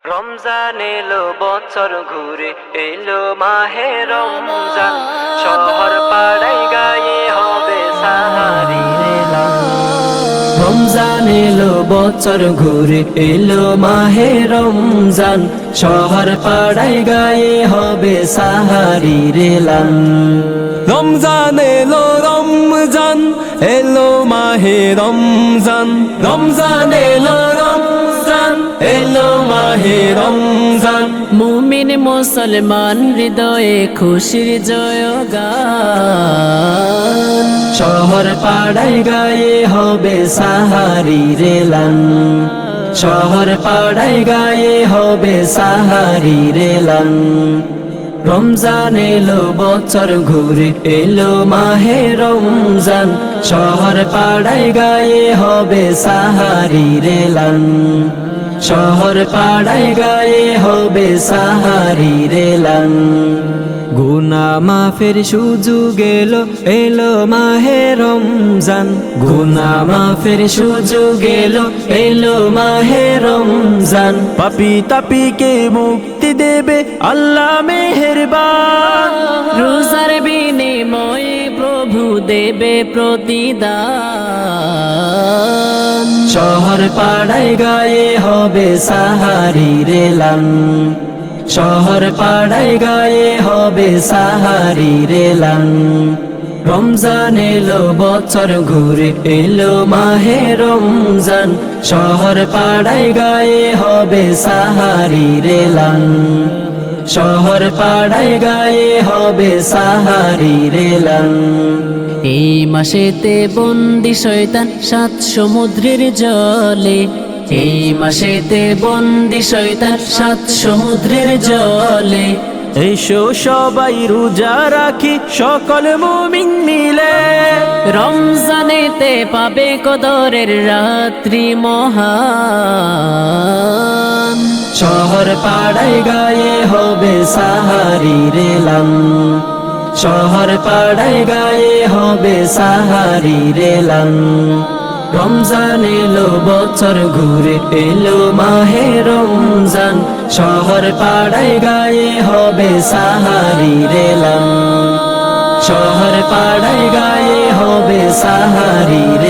রমজান এলো বছর ঘুরে এলো মাহে রমজান, শহর পাড়ায় গায়ে হবে সাহারির এলান। রমজান এলো বছর ঘুরে এলো মাহে রমজান, শহর পাড়ায় গায়ে হবে সাহারির এলান। রমজান এলো রমজান, এলো মাহে রমজান। রমজান এলো রমজান, এলো মাহে রমজান। মুমিন মুসলমান হৃদয়ে খুশির জয়গান, শহর পাড়ায় গায়ে হবে সাহারির এলান। শহর পাড়ায় গায়ে হবে সাহারির এলান। রমজান এলো বছর ঘুরে এলো মাহে রমজান, শহর পাড়ায় গায়ে হবে সাহারির এলান। শহর পাড়ায় গায়ে হবে সাহারির এলান। গুনাহ মাফের সুযোগ এলো এলো মাহে রমজান। গুনাহ মাফের সুযোগ এলো এলো মাহে রমজান। পাপী তাপীকে মুক্তি দেবে আল্লাহ মেহেরবান। রোজার বিনিময়ে প্রভু দেবে প্রতিদান। শহর পাড়ায় গায়ে হবে সাহারির এলান। শহর পাড়ায় গায়ে হবে সাহারির এলান। রমজান এলো বছর ঘুরে এলো মাহে রমজান, শহর পাড়ায় গায়ে হবে সাহারির এলান। শহর পাড়ায় গায়ে হবে সাহারির এলান। এই মাসেতে বন্দি শয়তান সাত সমুদ্রের জলে। এই মাসেতে বন্দি শয়তান সাত সমুদ্রের জলে। এসো সবাই রোজা রাখি সকল মুমিন মিলে। রমজানেতে পাবে কদরের রাত্রি মহান। শহর পাড়ায় গায়ে হবে সাহারির এলান। শহর পাড়ায় গায়ে হবে সাহারির এলান। রমজান এলো বছর ঘুরে এলো মাহে রমজান, শহর পাড়ায় গায়ে হবে সাহারির এলান। শহর পাড়ায় গায়ে হবে সাহারির